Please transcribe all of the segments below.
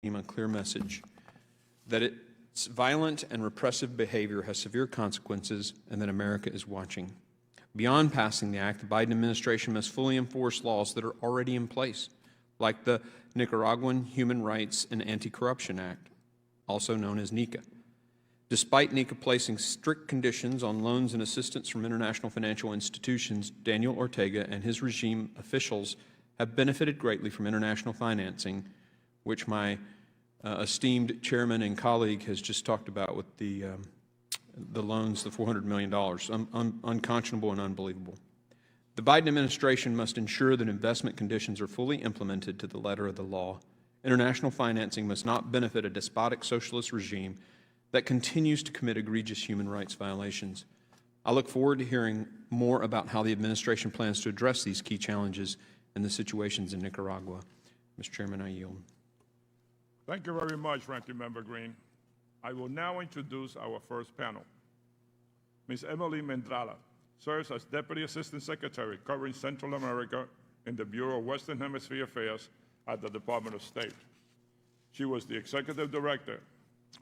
a clear message that its violent and repressive behavior has severe consequences and that America is watching. Beyond passing the act, the Biden administration must fully enforce laws that are already in place, like the Nicaraguan Human Rights and Anti-Corruption Act, also known as NICA. Despite NICA placing strict conditions on loans and assistance from international financial institutions, Daniel Ortega and his regime officials have benefited greatly from international financing, which my esteemed chairman and colleague has just talked about with the loans, the $400 million, unconscionable and unbelievable. The Biden administration must ensure that investment conditions are fully implemented to the letter of the law. International financing must not benefit a despotic socialist regime that continues to commit egregious human rights violations. I look forward to hearing more about how the administration plans to address these key challenges and the situations in Nicaragua. Mr. Chairman, I yield. Thank you very much, Ranking Member Green. I will now introduce our first panel. Ms. Emily Mendrala serves as Deputy Assistant Secretary covering Central America in the Bureau of Western Hemisphere Affairs at the Department of State. She was the Executive Director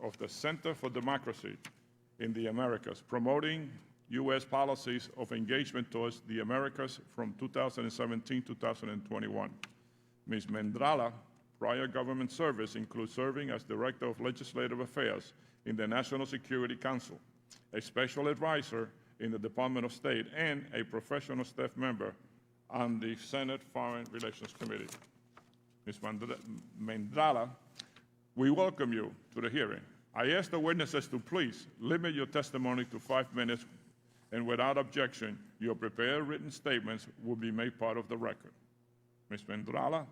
of the Center for Democracy in the Americas, promoting U.S. policies of engagement towards the Americas from 2017 to 2021. Ms. Mendrala prior government service includes serving as Director of Legislative Affairs in the National Security Council, a special advisor in the Department of State, and a professional staff member on the Senate Foreign Relations Committee. Ms. Mendrala, we welcome you to the hearing. I ask the witnesses to please limit your testimony to 5 minutes, and without objection, your prepared written statements will be made part of the record. Ms. Mendrala,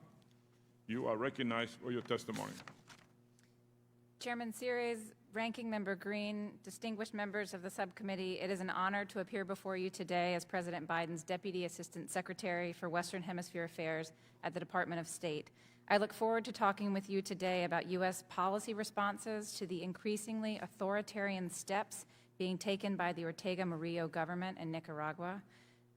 you are recognized for your testimony. Chairman Series, Ranking Member Green, distinguished members of the subcommittee, it is an honor to appear before you today as President Biden's Deputy Assistant Secretary for Western Hemisphere Affairs at the Department of State. I look forward to talking with you today about U.S. policy responses to the increasingly authoritarian steps being taken by the Ortega Murillo government in Nicaragua.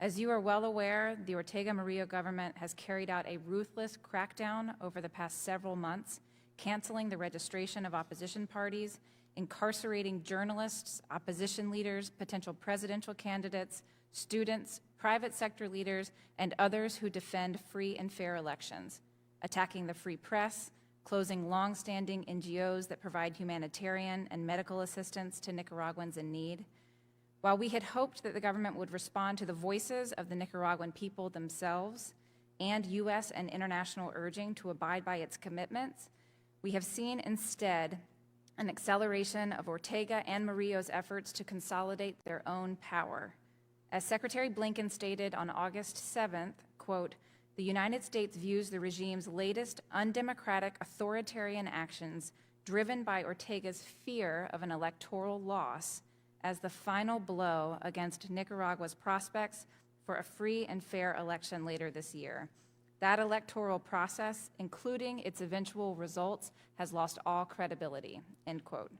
As you are well aware, the Ortega Murillo government has carried out a ruthless crackdown over the past several months, canceling the registration of opposition parties, incarcerating journalists, opposition leaders, potential presidential candidates, students, private sector leaders, and others who defend free and fair elections, attacking the free press, closing long-standing NGOs that provide humanitarian and medical assistance to Nicaraguans in need. While we had hoped that the government would respond to the voices of the Nicaraguan people themselves and U.S. and international urging to abide by its commitments, we have seen instead an acceleration of Ortega and Murillo's efforts to consolidate their own power. As Secretary Blinken stated on August 7th, quote, "The United States views the regime's latest undemocratic authoritarian actions driven by Ortega's fear of an electoral loss as the final blow against Nicaragua's prospects for a free and fair election later this year. That electoral process, including its eventual results, has lost all credibility," end quote.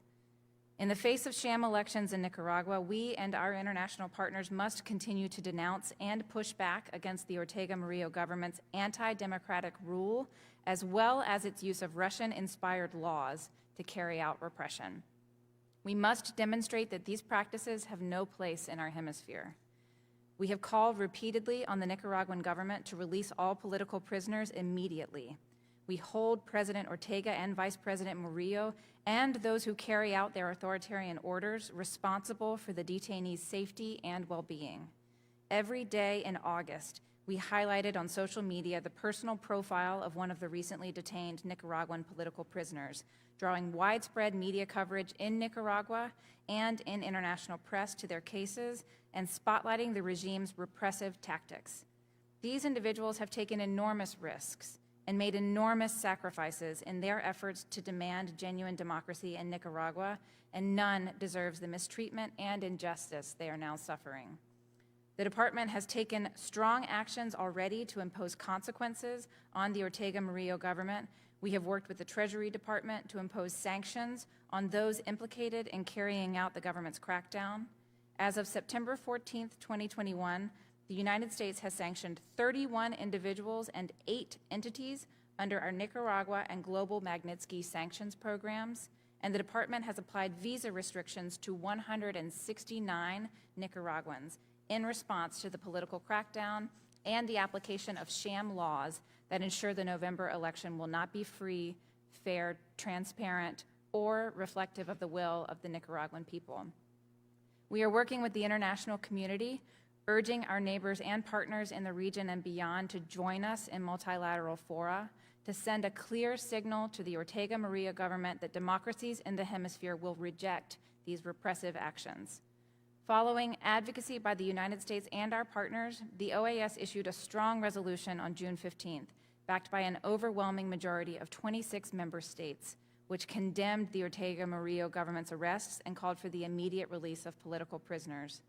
In the face of sham elections in Nicaragua, we and our international partners must continue to denounce and push back against the Ortega Murillo government's anti-democratic rule, as well as its use of Russian-inspired laws to carry out repression. We must demonstrate that these practices have no place in our hemisphere. We have called repeatedly on the Nicaraguan government to release all political prisoners immediately. We hold President Ortega and Vice President Murillo and those who carry out their authoritarian orders responsible for the detainees' safety and well-being. Every day in August, we highlighted on social media the personal profile of one of the recently detained Nicaraguan political prisoners, drawing widespread media coverage in Nicaragua and in international press to their cases and spotlighting the regime's repressive tactics. These individuals have taken enormous risks and made enormous sacrifices in their efforts to demand genuine democracy in Nicaragua, and none deserves the mistreatment and injustice they are now suffering. The department has taken strong actions already to impose consequences on the Ortega Murillo government. We have worked with the Treasury Department to impose sanctions on those implicated in carrying out the government's crackdown. As of September 14th, 2021, the United States has sanctioned 31 individuals and 8 entities under our Nicaragua and Global Magnitsky sanctions programs, and the department has applied visa restrictions to 169 Nicaraguans in response to the political crackdown and the application of sham laws that ensure the November election will not be free, fair, transparent, or reflective of the will of the Nicaraguan people. We are working with the international community, urging our neighbors and partners in the region and beyond to join us in multilateral fora to send a clear signal to the Ortega Murillo government that democracies in the hemisphere will reject these repressive actions. Following advocacy by the United States and our partners, the OAS issued a strong resolution on June 15th, backed by an overwhelming majority of 26 member states, which condemned the Ortega Murillo government's arrests and called for the immediate release of political prisoners.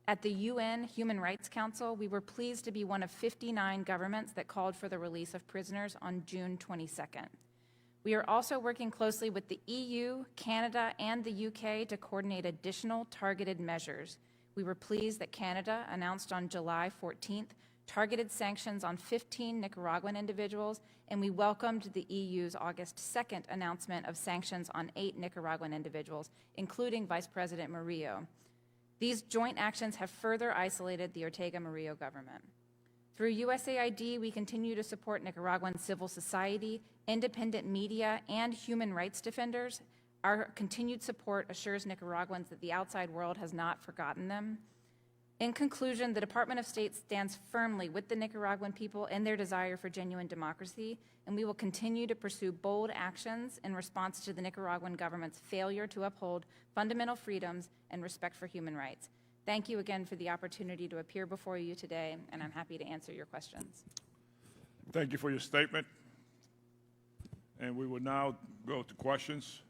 At the UN Human Rights Council, we were pleased to be one of 59 governments that called for the release of prisoners on June 22nd. We are also working closely with the EU, Canada, and the UK to coordinate additional targeted measures. We were pleased that Canada announced on July 14th targeted sanctions on 15 Nicaraguan individuals, and we welcomed the EU's August 2nd announcement of sanctions on 8 Nicaraguan individuals, including Vice President Murillo. These joint actions have further isolated the Ortega Murillo government. Through USAID, we continue to support Nicaraguan civil society, independent media, and human rights defenders. Our continued support assures Nicaraguans that the outside world has not forgotten them. In conclusion, the Department of State stands firmly with the Nicaraguan people in their desire for genuine democracy, and we will continue to pursue bold actions in response to the Nicaraguan government's failure to uphold fundamental freedoms and respect for human rights. Thank you again for the opportunity to appear before you today, and I'm happy to answer your questions. Thank you for your statement. And we will now go to questions.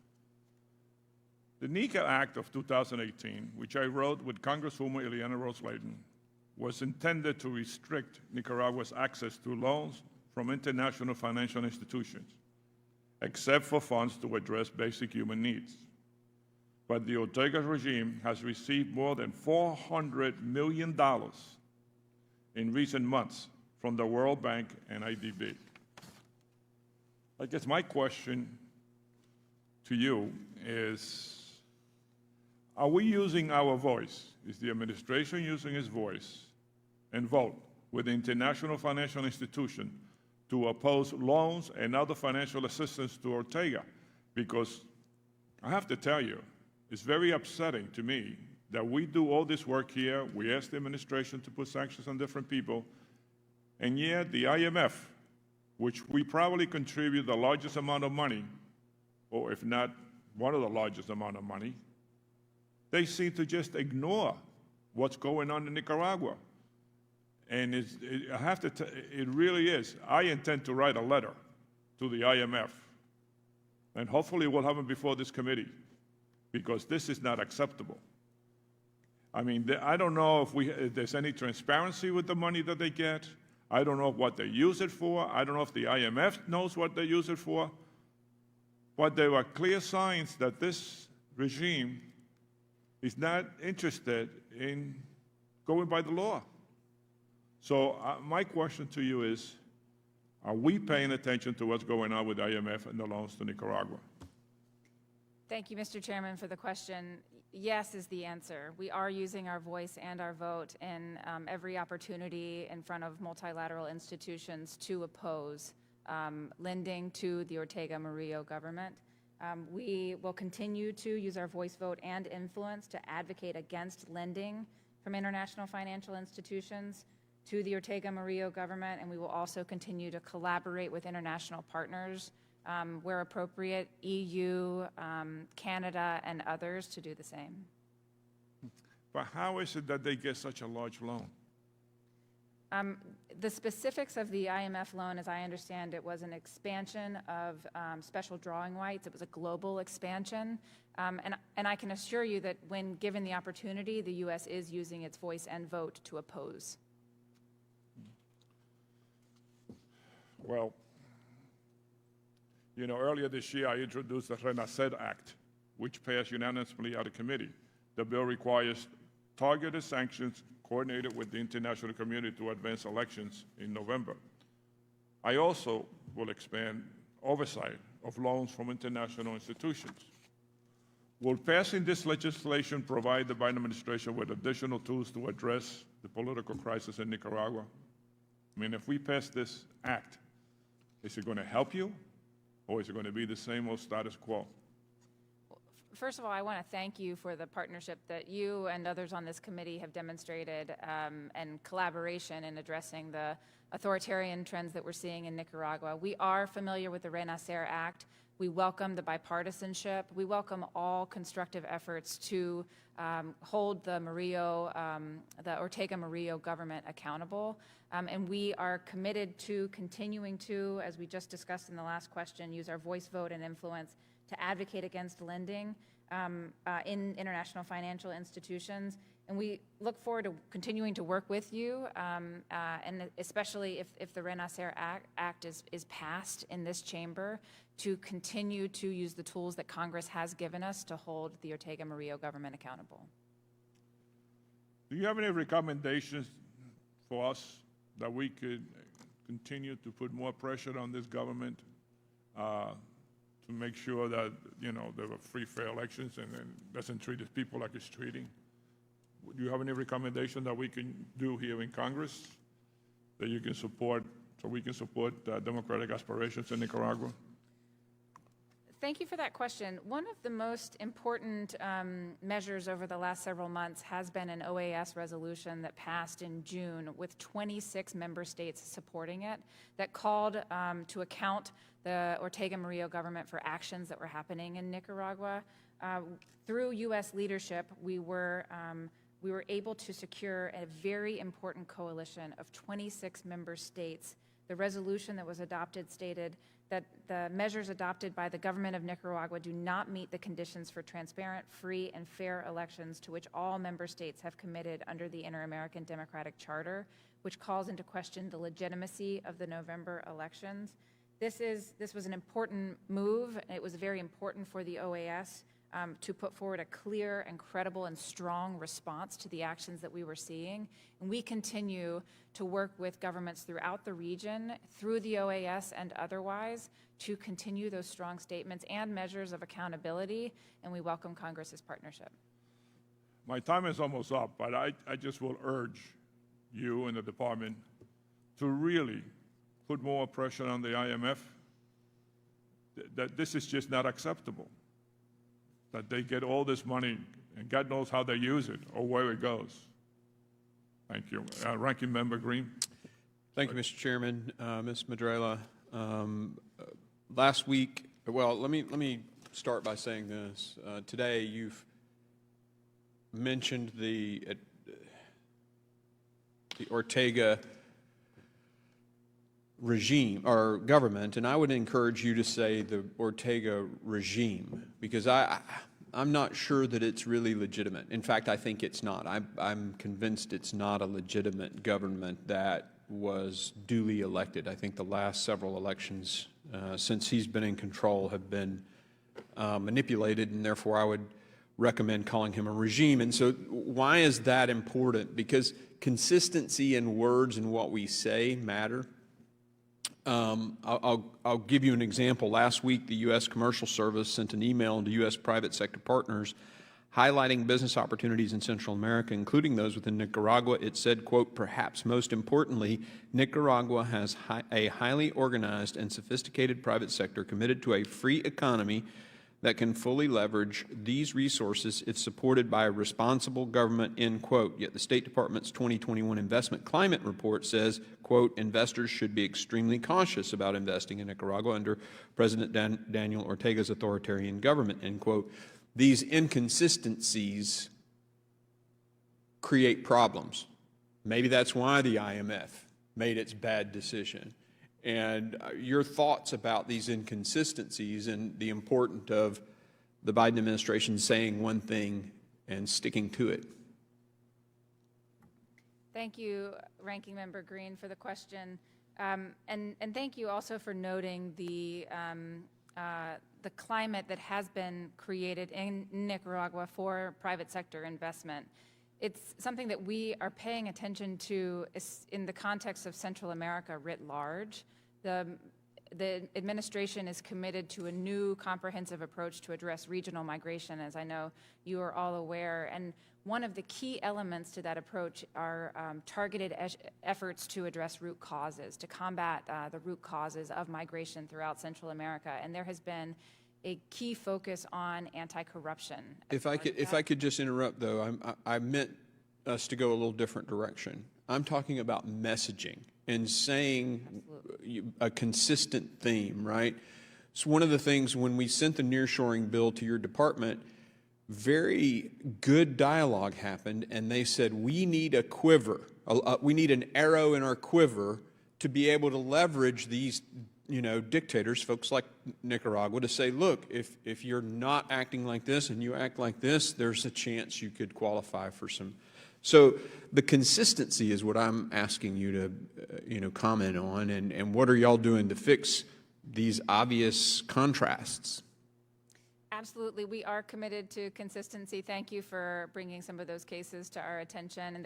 The NICA Act of 2018, which I wrote with Congresswoman Ileana Rose-Layton, was intended to restrict Nicaragua's access to loans from international financial institutions, except for funds to address basic human needs. But the Ortega regime has received more than $400 million in recent months from the World Bank and IDB. I guess my question to you is, are we using our voice? Is the administration using its voice and vote with the international financial institution to oppose loans and other financial assistance to Ortega? Because I have to tell you, it's very upsetting to me that we do all this work here, we ask the administration to put sanctions on different people, and yet the IMF, which we probably contribute the largest amount of money, or if not one of the largest amount of money, they seem to just ignore what's going on in Nicaragua. And I have to it really is. I intend to write a letter to the IMF, and hopefully we'll have it before this committee, because this is not acceptable. I mean, I don't know if there's any transparency with the money that they get. I don't know what they use it for. I don't know if the IMF knows what they use it for. But there are clear signs that this regime is not interested in going by the law. So my question to you is, are we paying attention to what's going on with the IMF and the loans to Nicaragua? Thank you, Mr. Chairman, for the question. Yes is the answer. We are using our voice and our vote in every opportunity in front of multilateral institutions to oppose lending to the Ortega Murillo government. We will continue to use our voice, vote, and influence to advocate against lending from international financial institutions to the Ortega Murillo government, and we will also continue to collaborate with international partners where appropriate, EU, Canada, and others to do the same. But how is it that they get such a large loan? The specifics of the IMF loan, as I understand it, was an expansion of special drawing rights. It was a global expansion. And I can assure you that when given the opportunity, the U.S. is using its voice and vote to oppose. Well, you know, earlier this year I introduced the Renacer Act, which passed unanimously out of committee. The bill requires targeted sanctions coordinated with the international community to advance elections in November. I also will expand oversight of loans from international institutions. Will passing this legislation provide the Biden administration with additional tools to address the political crisis in Nicaragua? I mean, if we pass this act, is it going to help you, or is it going to be the same old status quo? First of all, I want to thank you for the partnership that you and others on this committee have demonstrated and collaboration in addressing the authoritarian trends that we're seeing in Nicaragua. We are familiar with the Renacer Act. We welcome the bipartisanship. We welcome all constructive efforts to hold the Ortega Murillo government accountable. And we are committed to continuing to, as we just discussed in the last question, use our voice, vote, and influence to advocate against lending in international financial institutions. And we look forward to continuing to work with you, and especially if the Renacer Act is passed in this chamber, to continue to use the tools that Congress has given us to hold the Ortega Murillo government accountable. Do you have any recommendations for us that we could continue to put more pressure on this government to make sure that, you know, there were free, fair elections and doesn't treat its people like it's treating? Do you have any recommendation that we can do here in Congress that you can support, so we can support democratic aspirations in Nicaragua? Thank you for that question. One of the most important measures over the last several months has been an OAS resolution that passed in June with 26 member states supporting it, that called to account the Ortega Murillo government for actions that were happening in Nicaragua. Through U.S. leadership, we were able to secure a very important coalition of 26 member states. The resolution that was adopted stated that the measures adopted by the government of Nicaragua do not meet the conditions for transparent, free, and fair elections to which all member states have committed under the Inter-American Democratic Charter, which calls into question the legitimacy of the November elections. This was an important move. It was very important for the OAS to put forward a clear and credible and strong response to the actions that we were seeing. And we continue to work with governments throughout the region, through the OAS and otherwise, to continue those strong statements and measures of accountability, and we welcome Congress's partnership. My time is almost up, but I just will urge you and the department to really put more pressure on the IMF that this is just not acceptable, that they get all this money and God knows how they use it or where it goes. Thank you. Ranking Member Green. Thank you, Mr. Chairman. Ms. Madrela, last week, well, let me start by saying this. Today, you've mentioned the Ortega regime or government, and I would encourage you to say the Ortega regime, because I'm not sure that it's really legitimate. In fact, I think it's not. I'm convinced it's not a legitimate government that was duly elected. I think the last several elections since he's been in control have been manipulated, and therefore I would recommend calling him a regime. And so why is that important? Because consistency in words and what we say matter. I'll give you an example. Last week, the U.S. Commercial Service sent an email to U.S. private sector partners highlighting business opportunities in Central America, including those within Nicaragua. It said, quote, perhaps most importantly, Nicaragua has a highly organized and sophisticated private sector committed to a free economy that can fully leverage these resources if supported by a responsible government, end quote. Yet the State Department's 2021 Investment Climate Report says, quote, investors should be extremely cautious about investing in Nicaragua under President Daniel Ortega's authoritarian government, end quote. These inconsistencies create problems. Maybe that's why the IMF made its bad decision. And your thoughts about these inconsistencies and the importance of the Biden administration saying one thing and sticking to it. Thank you, Ranking Member Green, for the question. And thank you also for noting the climate that has been created in Nicaragua for private sector investment. It's something that we are paying attention to in the context of Central America writ large. the administration is committed to a new comprehensive approach to address regional migration, as I know you are all aware. And one of the key elements to that approach are targeted efforts to address root causes, to combat the root causes of migration throughout Central America. And there has been a key focus on anti-corruption. If I could just interrupt, though, I meant us to go a little different direction. I'm talking about messaging and saying a consistent theme, right? So one of the things when we sent the nearshoring bill to your department, very good dialogue happened, and they said, we need a quiver. We need an arrow in our quiver to be able to leverage these, dictators, folks like Nicaragua, to say, look, if you're not acting like this and you act like this, there's a chance you could qualify for some. So the consistency is what I'm asking you to, comment on, and what are y'all doing to fix these obvious contrasts? Absolutely. We are committed to consistency. Thank you for bringing some of those cases to our attention. And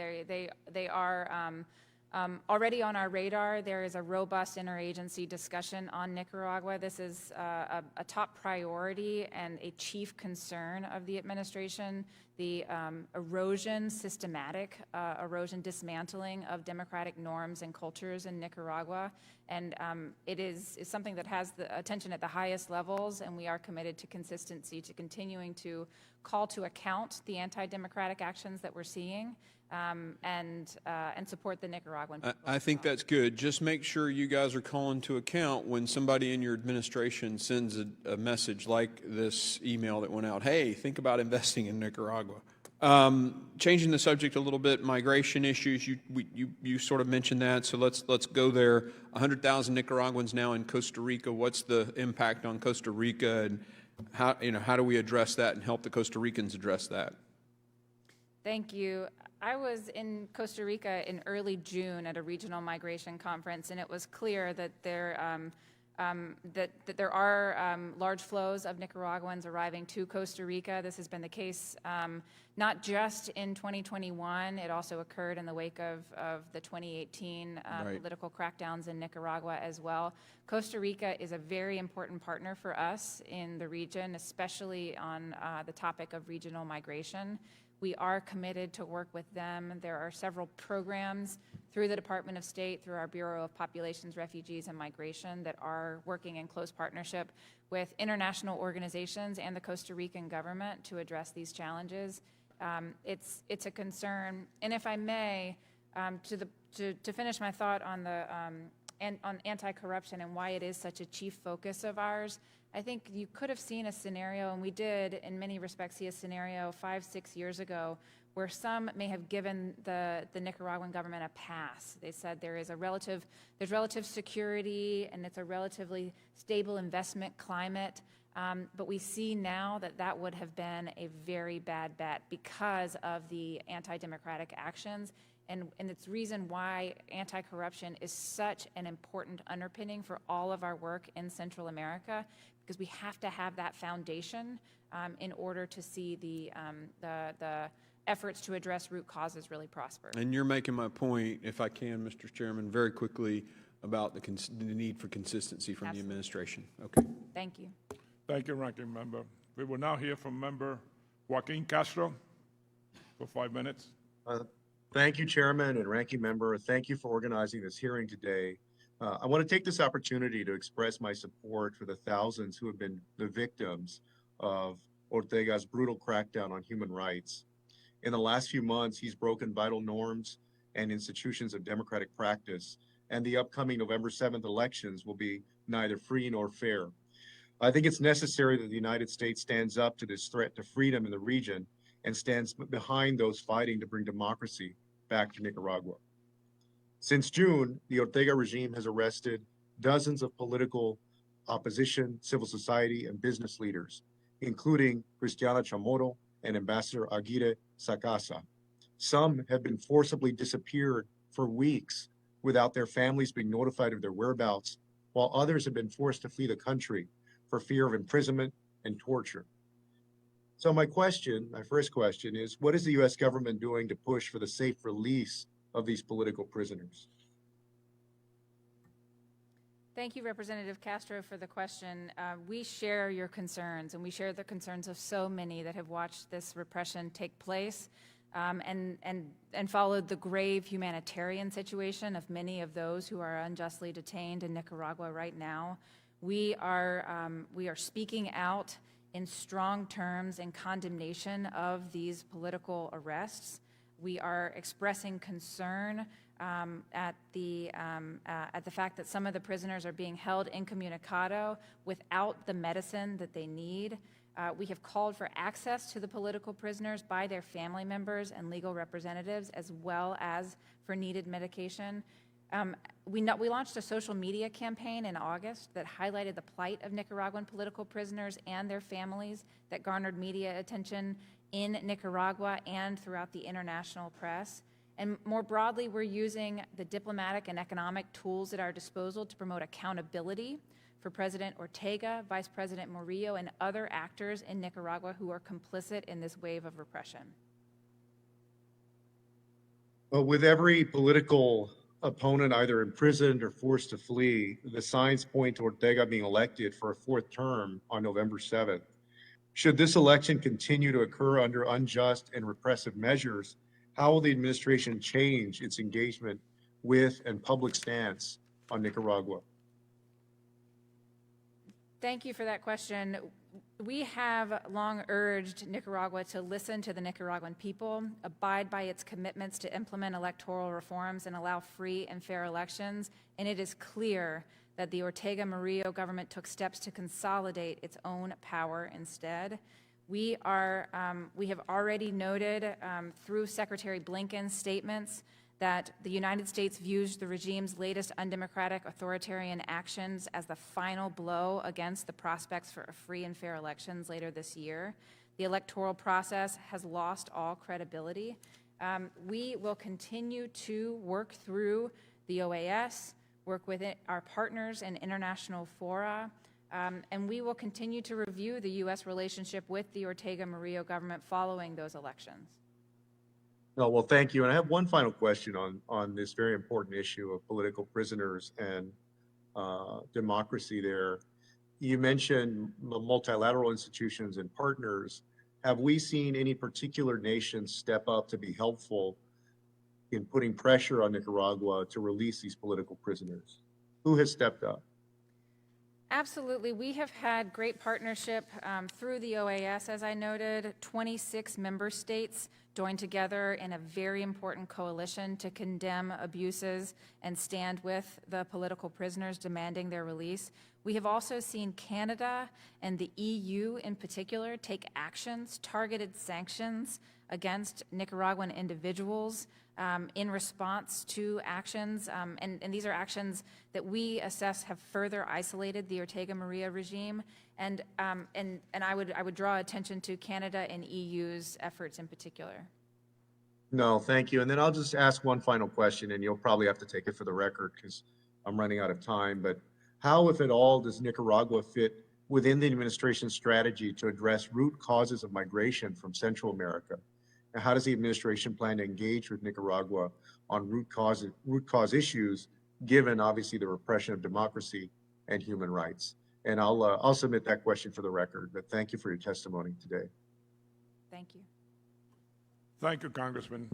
they are already on our radar. There is a robust interagency discussion on Nicaragua. This is a top priority and a chief concern of the administration. The systematic erosion, dismantling of democratic norms and cultures in Nicaragua. And it is something that has the attention at the highest levels, and we are committed to consistency, to continuing to call to account the anti-democratic actions that we're seeing, and support the Nicaraguan people. I think that's good. Just make sure you guys are calling to account when somebody in your administration sends a message like this email that went out, hey, think about investing in Nicaragua. Changing the subject a little bit, migration issues, you sort of mentioned that, so let's go there. 100,000 Nicaraguans now in Costa Rica. What's the impact on Costa Rica, and how do we address that and help the Costa Ricans address that? Thank you. I was in Costa Rica in early June at a regional migration conference, and it was clear that there are large flows of Nicaraguans arriving to Costa Rica. This has been the case not just in 2021. It also occurred in the wake of the 2018 political crackdowns in Nicaragua as well. Costa Rica is a very important partner for us in the region, especially on the topic of regional migration. We are committed to work with them. There are several programs through the Department of State, through our Bureau of Populations, Refugees, and Migration that are working in close partnership with international organizations and the Costa Rican government to address these challenges. It's a concern. And if I may, to finish my thought on on anti-corruption and why it is such a chief focus of ours, I think you could have seen a scenario, and we did in many respects see a scenario 5-6 years ago, where some may have given the Nicaraguan government a pass. They said there's relative security and it's a relatively stable investment climate. But we see now that would have been a very bad bet because of the anti-democratic actions. And it's reason why anti-corruption is such an important underpinning for all of our work in Central America, because we have to have that foundation in order to see the efforts to address root causes really prosper. And you're making my point, if I can, Mr. Chairman, very quickly about the need for consistency from the administration. Okay. Thank you. Thank you, Ranking Member. We will now hear from Member Joaquin Castro for 5 minutes. Thank you, Chairman and Ranking Member. Thank you for organizing this hearing today. I want to take this opportunity to express my support for the thousands who have been the victims of Ortega's brutal crackdown on human rights. In the last few months, he's broken vital norms and institutions of democratic practice, and the upcoming November 7th elections will be neither free nor fair. I think it's necessary that the United States stands up to this threat to freedom in the region and stands behind those fighting to bring democracy back to Nicaragua. Since June, the Ortega regime has arrested dozens of political opposition, civil society, and business leaders, including Cristiana Chamorro and Ambassador Aguirre Sacasa. Some have been forcibly disappeared for weeks without their families being notified of their whereabouts, while others have been forced to flee the country for fear of imprisonment and torture. So my first question is, what is the U.S. government doing to push for the safe release of these political prisoners? Thank you, Representative Castro, for the question. We share your concerns, and we share the concerns of so many that have watched this repression take place and followed the grave humanitarian situation of many of those who are unjustly detained in Nicaragua right now. We are speaking out in strong terms in condemnation of these political arrests. We are expressing concern at the fact that some of the prisoners are being held incommunicado without the medicine that they need. We have called for access to the political prisoners by their family members and legal representatives, as well as for needed medication. We launched a social media campaign in August that highlighted the plight of Nicaraguan political prisoners and their families that garnered media attention in Nicaragua and throughout the international press. And more broadly, we're using the diplomatic and economic tools at our disposal to promote accountability for President Ortega, Vice President Murillo, and other actors in Nicaragua who are complicit in this wave of repression. Well, with every political opponent either imprisoned or forced to flee, the signs point to Ortega being elected for a fourth term on November 7th. Should this election continue to occur under unjust and repressive measures, how will the administration change its engagement with and public stance on Nicaragua? Thank you for that question. We have long urged Nicaragua to listen to the Nicaraguan people, abide by its commitments to implement electoral reforms, and allow free and fair elections. And it is clear that the Ortega-Murillo government took steps to consolidate its own power instead. We have already noted through Secretary Blinken's statements that the United States views the regime's latest undemocratic authoritarian actions as the final blow against the prospects for free and fair elections later this year. The electoral process has lost all credibility. We will continue to work through the OAS, work with our partners in international fora, and we will continue to review the U.S. relationship with the Ortega-Murillo government following those elections. No, well, thank you. And I have one final question on this very important issue of political prisoners and democracy there. You mentioned multilateral institutions and partners. Have we seen any particular nations step up to be helpful in putting pressure on Nicaragua to release these political prisoners? Who has stepped up? Absolutely. We have had great partnership through the OAS, as I noted. 26 member states joined together in a very important coalition to condemn abuses and stand with the political prisoners demanding their release. We have also seen Canada and the EU in particular take actions, targeted sanctions against Nicaraguan individuals in response to actions, and these are actions that we assess have further isolated the Ortega-Murillo regime, and I would draw attention to Canada and EU's efforts in particular. No, thank you. And then I'll just ask one final question, and you'll probably have to take it for the record because I'm running out of time. But how, if at all, does Nicaragua fit within the administration's strategy to address root causes of migration from Central America? And how does the administration plan to engage with Nicaragua on root cause issues, given obviously the repression of democracy and human rights? And I'll submit that question for the record. But thank you for your testimony today. Thank you. Thank you, Congressman.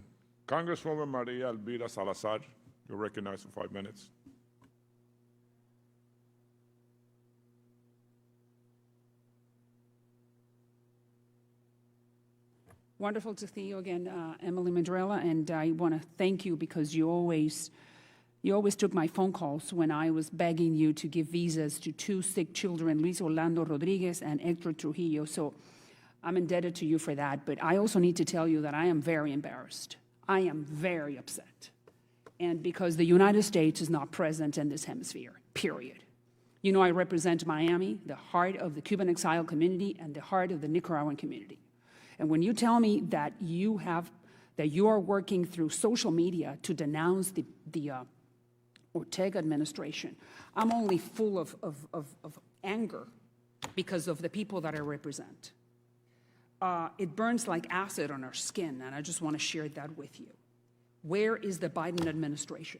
Congresswoman Maria Elvira Salazar, you're recognized for 5 minutes. Wonderful to see you again, Emily Medrella, and I want to thank you because you always took my phone calls when I was begging you to give visas to 2 sick children, Luis Orlando Rodriguez and Hector Trujillo. So I'm indebted to you for that. But I also need to tell you that I am very embarrassed. I am very upset. And because the United States is not present in this hemisphere, period. You know, I represent Miami, the heart of the Cuban exile community and the heart of the Nicaraguan community. And when you tell me that you are working through social media to denounce the Ortega administration, I'm only full of anger because of the people that I represent. It burns like acid on our skin, and I just want to share that with you. Where is the Biden administration?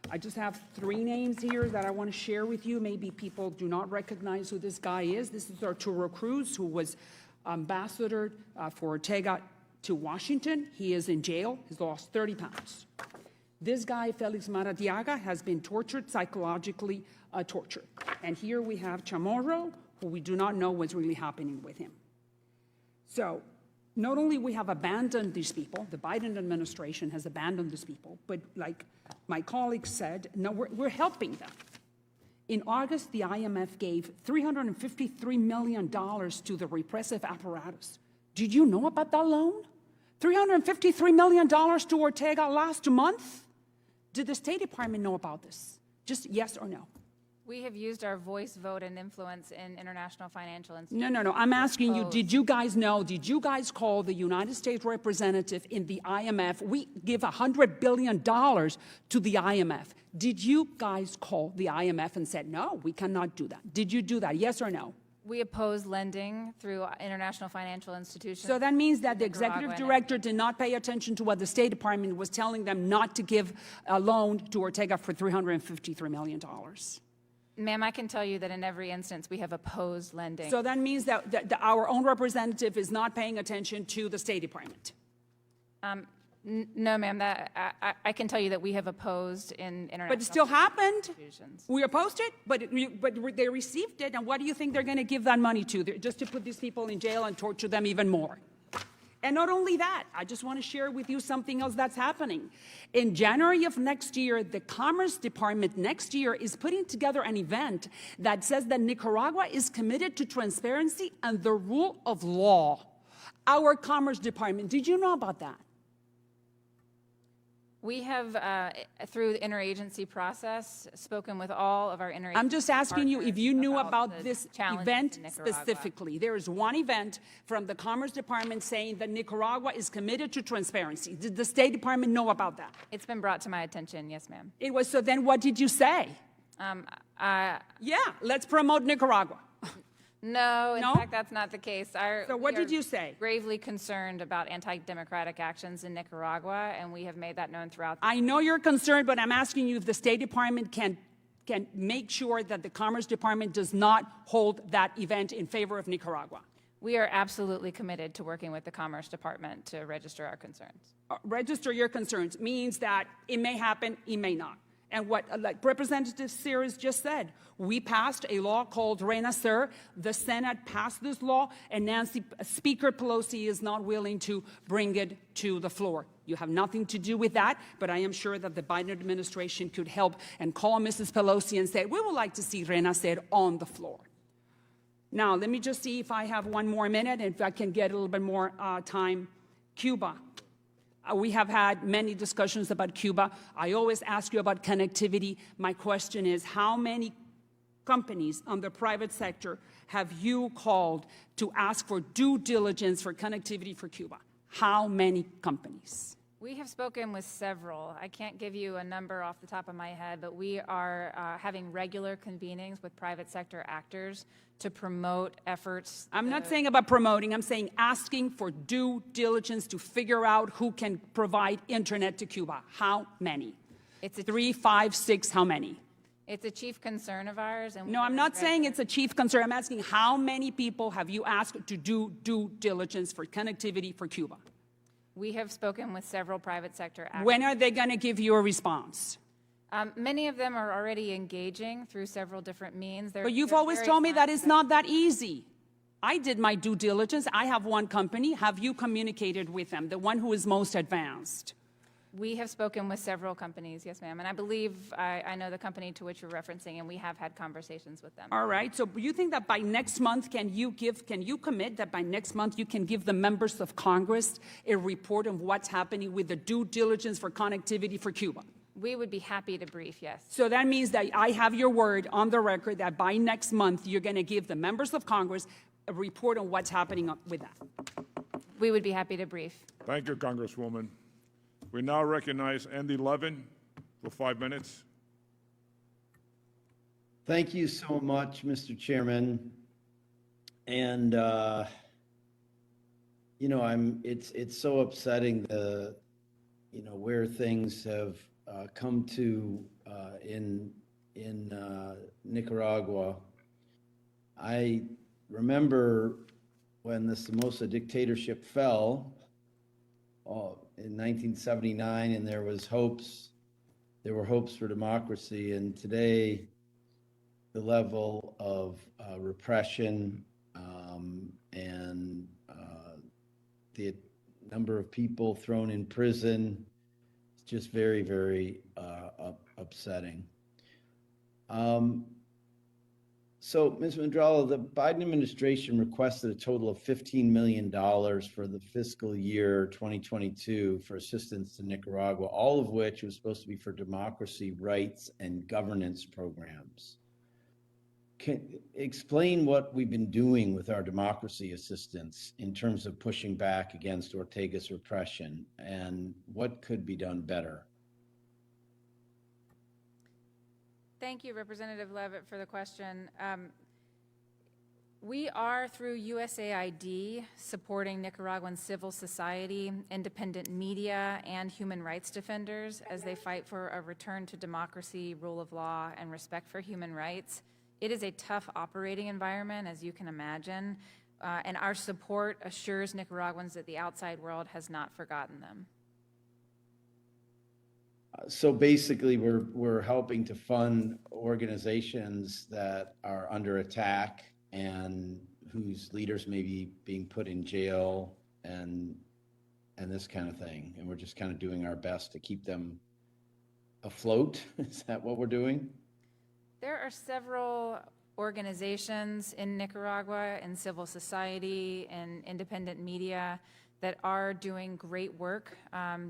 I just have 3 names here that I want to share with you. Maybe people do not recognize who this guy is. This is Arturo Cruz, who was ambassador for Ortega to Washington. He is in jail. He's lost 30 pounds. This guy, Felix Maradiaga, has been tortured, psychologically tortured. And here we have Chamorro, who we do not know what's really happening with him. So not only we have abandoned these people, the Biden administration has abandoned these people, but like my colleague said, no, we're helping them. In August, the IMF gave $353 million to the repressive apparatus. Did you know about that loan? $353 million to Ortega last month? Did the State Department know about this? Just yes or no? We have used our voice, vote, and influence in international financial institutions. No. I'm asking you, did you guys know, did you guys call the United States representative in the IMF? We give $100 billion to the IMF. Did you guys call the IMF and said, no, we cannot do that? Did you do that, yes or no? We oppose lending through international financial institutions. So that means that the Nicaragua executive and director did not pay attention to what the State Department was telling them not to give a loan to Ortega for $353 million. Ma'am, I can tell you that in every instance we have opposed lending. So that means that our own representative is not paying attention to the State Department. No, ma'am, I can tell you that we have opposed in international But it still happened. institutions. We opposed it, but they received it. And what do you think they're going to give that money to? Just to put these people in jail and torture them even more. And not only that, I just want to share with you something else that's happening. In January of next year, the Commerce Department next year is putting together an event that says that Nicaragua is committed to transparency and the rule of law. Our Commerce Department, did you know about that? We have, through the interagency process, spoken with all of our interagency I'm just asking you if you knew about the this challenges event in Nicaragua. specifically. There is one event from the Commerce Department saying that Nicaragua is committed to transparency. Did the State Department know about that? It's been brought to my attention, yes, ma'am. It was, so then what did you say? Yeah, let's promote Nicaragua. No, in No? fact, that's not the case. So what did you say? Gravely concerned about anti-democratic actions in Nicaragua, and we have made that known throughout. I know you're concerned, but I'm asking you if the State Department can make sure that the Commerce Department does not hold that event in favor of Nicaragua. We are absolutely committed to working with the Commerce Department to register our concerns. Register your concerns means that it may happen, it may not. And what like Representative Sears just said, we passed a law called Renacer. The Senate passed this law, and Speaker Pelosi is not willing to bring it to the floor. You have nothing to do with that, but I am sure that the Biden administration could help and call Mrs. Pelosi and say, we would like to see Renacer on the floor. Now, let me just see if I have one more minute, and if I can get a little bit more time. Cuba. We have had many discussions about Cuba. I always ask you about connectivity. My question is, how many companies on the private sector have you called to ask for due diligence for connectivity for Cuba? How many companies? We have spoken with several. I can't give you a number off the top of my head, but we are having regular convenings with private sector actors to promote efforts. I'm not saying about promoting. I'm saying asking for due diligence to figure out who can provide internet to Cuba. How many? It's a 3, 5, 6, how many? It's a chief concern of ours. And No, I'm not saying it's a chief concern. I'm asking how many people have you asked to do due diligence for connectivity for Cuba? We have spoken with several private sector actors. When are they going to give you a response? Many of them are already engaging through several different means. But you've always told me that it's not that easy. I did my due diligence. I have one company. Have you communicated with them, the one who is most advanced? We have spoken with several companies, yes, ma'am. And I believe I know the company to which you're referencing, and we have had conversations with them. All right. So you think that by next month, can you commit that by next month you can give the members of Congress a report of what's happening with the due diligence for connectivity for Cuba? We would be happy to brief, yes. So that means that I have your word on the record that by next month you're going to give the members of Congress a report on what's happening with that. We would be happy to brief. Thank you, Congresswoman. We now recognize Andy Levin for 5 minutes. Thank you so much, Mr. Chairman. And it's so upsetting where things have come to in Nicaragua. I remember when the Somoza dictatorship fell in 1979, and there were hopes for democracy. And today, the level of repression and the number of people thrown in prison is just very, very upsetting. So, Ms. Mandrala, the Biden administration requested a total of $15 million for the fiscal year 2022 for assistance to Nicaragua, all of which was supposed to be for democracy, rights, and governance programs. Explain what we've been doing with our democracy assistance in terms of pushing back against Ortega's repression, and what could be done better. Thank you, Representative Levitt, for the question. We are, through USAID, supporting Nicaraguan civil society, independent media, and human rights defenders as they fight for a return to democracy, rule of law, and respect for human rights. It is a tough operating environment, as you can imagine, and our support assures Nicaraguans that the outside world has not forgotten them. So basically, we're helping to fund organizations that are under attack and whose leaders may be being put in jail and this kind of thing. And we're just kind of doing our best to keep them afloat. Is that what we're doing? There are several organizations in Nicaragua, in civil society, and independent media that are doing great work.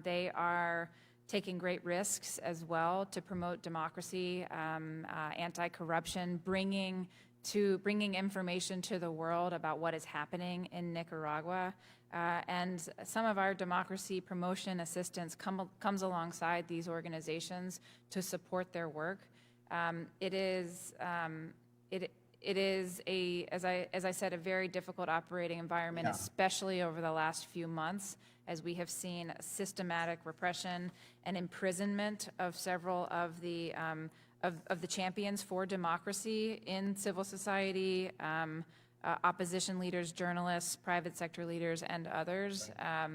They are taking great risks as well to promote democracy, anti-corruption, bringing information to the world about what is happening in Nicaragua. And some of our democracy promotion assistance comes alongside these organizations to support their work. It is as I said, a very difficult operating environment, especially over the last few months, as we have seen systematic repression and imprisonment of several of the champions for democracy in civil society, opposition leaders, journalists, private sector leaders, and others. All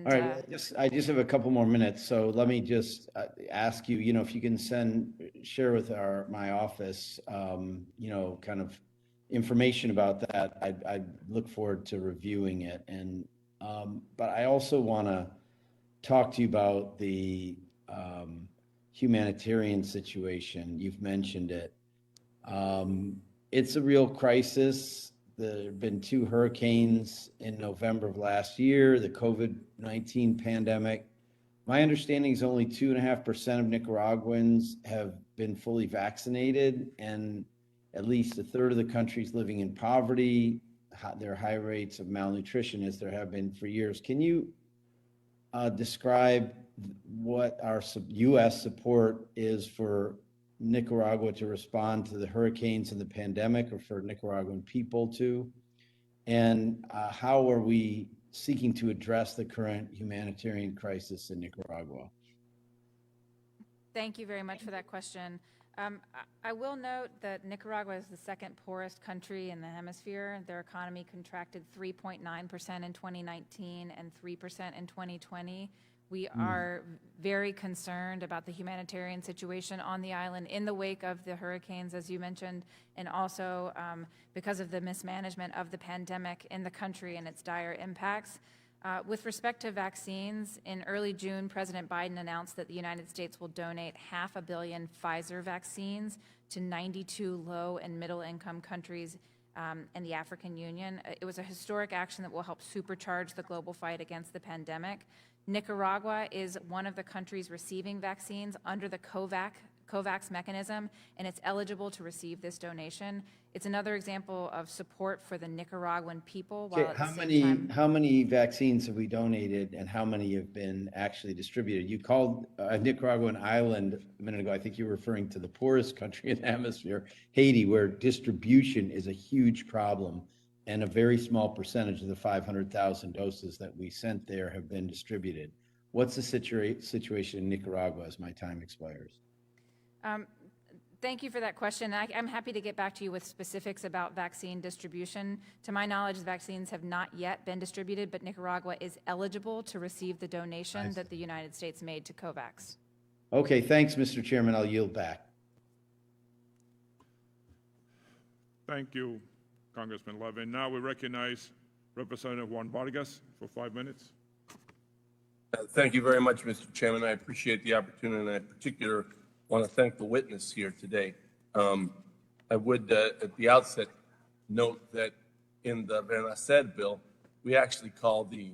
right, I just have a couple more minutes, so let me just ask you, if you can share with my office, kind of information about that. I look forward to reviewing it, and but I also want to talk to you about the humanitarian situation. You've mentioned it. It's a real crisis. There have been 2 hurricanes in November of last year, the COVID-19 pandemic. My understanding is only 2.5% of Nicaraguans have been fully vaccinated, and at least 1/3 of the country is living in poverty. There are high rates of malnutrition, as there have been for years. Can you describe what our U.S. support is for Nicaragua to respond to the hurricanes and the pandemic, or for Nicaraguan people to? And how are we seeking to address the current humanitarian crisis in Nicaragua? Thank you very much for that question. I will note that Nicaragua is the second poorest country in the hemisphere. Their economy contracted 3.9% in 2019 and 3% in 2020. We are very concerned about the humanitarian situation on the island in the wake of the hurricanes, as you mentioned, and also because of the mismanagement of the pandemic in the country and its dire impacts. With respect to vaccines, in early June, President Biden announced that the United States will donate 500 million Pfizer vaccines to 92 low and middle income countries and the African Union. It was a historic action that will help supercharge the global fight against the pandemic. Nicaragua is one of the countries receiving vaccines under the COVAX mechanism, and it's eligible to receive this donation. It's another example of support for the Nicaraguan people. While at the same time, how many vaccines have we donated, and how many have been actually distributed? You called Nicaragua an island a minute ago. I think you were referring to the poorest country in the hemisphere, Haiti, where distribution is a huge problem, and a very small percentage of the 500,000 doses that we sent there have been distributed. What's the situation in Nicaragua as my time expires? Thank you for that question. I'm happy to get back to you with specifics about vaccine distribution. To my knowledge, the vaccines have not yet been distributed, but Nicaragua is eligible to receive the donation that the United States made to COVAX. Okay, thanks, Mr. Chairman. I'll yield back. Thank you, Congressman Levin. Now we recognize Representative Juan Vargas for 5 minutes. Thank you very much, Mr. Chairman. I appreciate the opportunity, and I in particular want to thank the witness here today. I would, at the outset, note that in the Renacer bill, we actually call the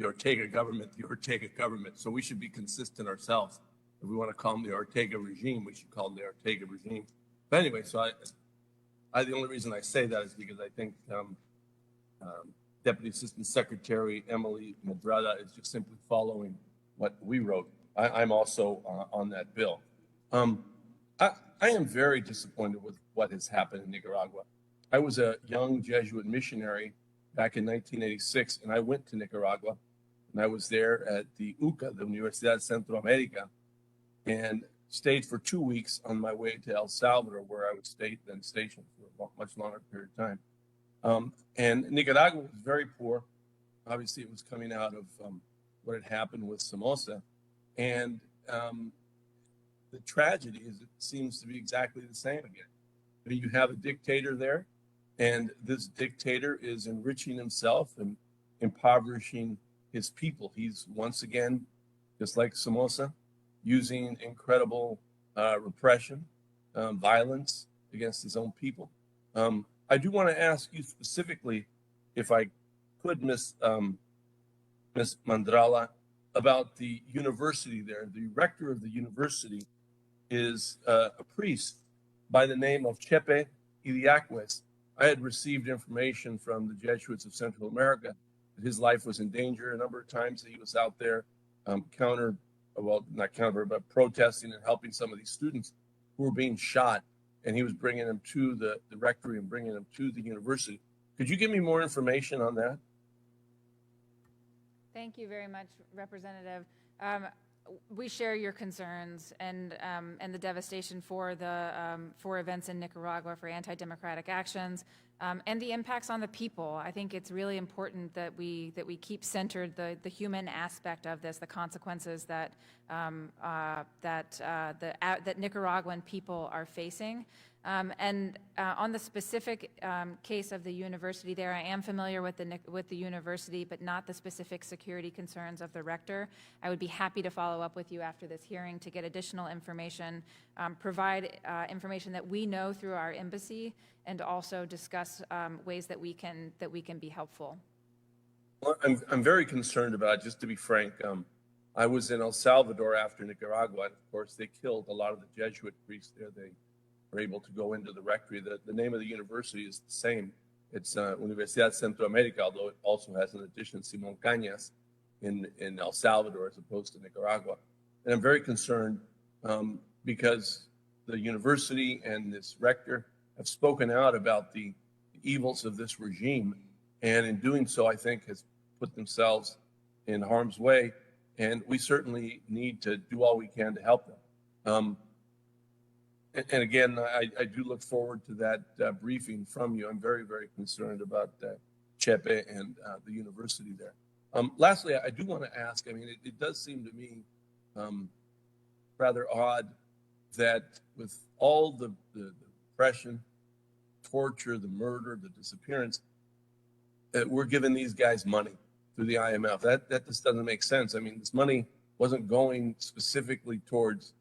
Ortega government the Ortega government. So we should be consistent ourselves. If we want to call them the Ortega regime, we should call them the Ortega regime. But anyway, so the only reason I say that is because I think Deputy Assistant Secretary Emily Medrada is just simply following what we wrote. I'm also on that bill. I am very disappointed with what has happened in Nicaragua. I was a young Jesuit missionary back in 1986, and I went to Nicaragua, and I was there at the UCA, the Universidad Centroamérica, and stayed for 2 weeks on my way to El Salvador, where I was then stationed for a much longer period of time. And Nicaragua was very poor. Obviously, it was coming out of what had happened with Somoza. And the tragedy is it seems to be exactly the same again. I mean, you have a dictator there, and this dictator is enriching himself and impoverishing his people. He's once again, just like Somoza, using incredible repression, violence against his own people. I do want to ask you specifically, if I could, Ms. Mandrala, about the university there. The rector of the university is a priest by the name of Chepe Iliaquez. I had received information from the Jesuits of Central America that his life was in danger a number of times. That he was out there protesting and helping some of these students who were being shot, and he was bringing them to the rectory and bringing them to the university. Could you give me more information on that? Thank you very much, Representative. We share your concerns and the devastation for events in Nicaragua, for anti-democratic actions, and the impacts on the people. I think it's really important that we keep centered the human aspect of this, the consequences that Nicaraguan people are facing. On the specific case of the university there, I am familiar with the university, but not the specific security concerns of the rector. I would be happy to follow up with you after this hearing to get additional information, provide information that we know through our embassy, and also discuss ways that we can be helpful. Well, I'm very concerned about it, just to be frank. I was in El Salvador after Nicaragua, and of course they killed a lot of the Jesuit priests there. They were able to go into the rectory. The name of the university is the same. It's Universidad Centroamérica, although it also has an addition, Simón Cañas, in El Salvador as opposed to Nicaragua. And I'm very concerned because the university and this rector have spoken out about the evils of this regime, and in doing so, I think has put themselves in harm's way, and we certainly need to do all we can to help them. And again, I do look forward to that briefing from you. I'm very, very concerned about Chepe and the university there. Lastly, I do want to ask, I mean, it does seem to me rather odd that with all the repression, torture, the murder, the disappearance, we're giving these guys money through the IMF. That just doesn't make sense. I mean, this money wasn't going specifically towards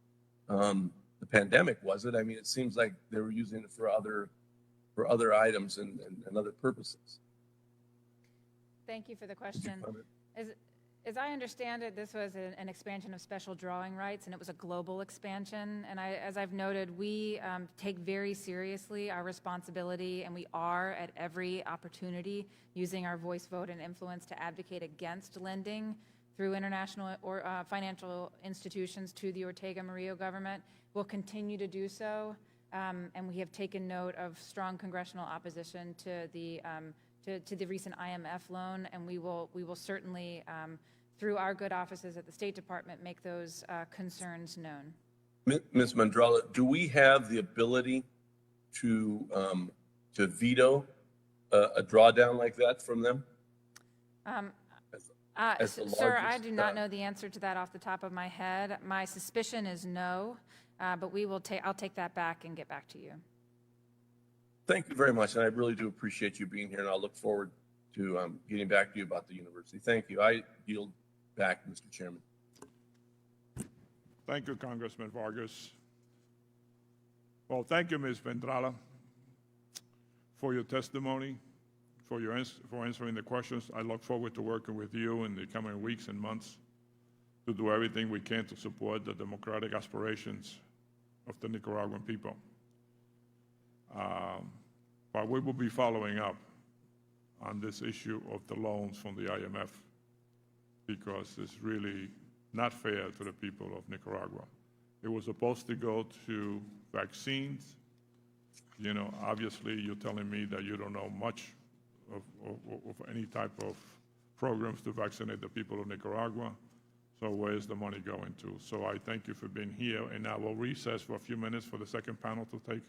the pandemic, was it? I mean, it seems like they were using it for other items and other purposes. Thank you for the question. As I understand it, this was an expansion of special drawing rights, and it was a global expansion. And as I've noted, we take very seriously our responsibility, and we are at every opportunity using our voice, vote, and influence to advocate against lending through international or financial institutions to the Ortega Murillo government. We'll continue to do so, and we have taken note of strong congressional opposition to the recent IMF loan, and we will certainly, through our good offices at the State Department, make those concerns known. Ms. Mandrala, do we have the ability to veto a drawdown like that from them? As the Sir, I largest, do not know the answer to that off the top of my head. My suspicion is no, but I'll take that back and get back to you. Thank you very much, and I really do appreciate you being here, and I'll look forward to getting back to you about the university. Thank you. I yield back, Mr. Chairman. Thank you, Congressman Vargas. Well, thank you, Ms. Vendrala, for your testimony, for answering the questions. I look forward to working with you in the coming weeks and months to do everything we can to support the democratic aspirations of the Nicaraguan people. But we will be following up on this issue of the loans from the IMF because it's really not fair to the people of Nicaragua. It was supposed to go to vaccines. You know, obviously you're telling me that you don't know much of any type of programs to vaccinate the people of Nicaragua. So where's the money going to? So I thank you for being here, and I will recess for a few minutes for the second panel to take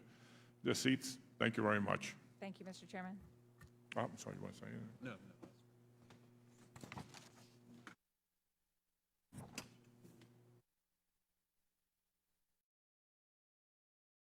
their seats. Thank you very much. Thank you, Mr. Chairman. Oh, I'm sorry, you want to say anything? No.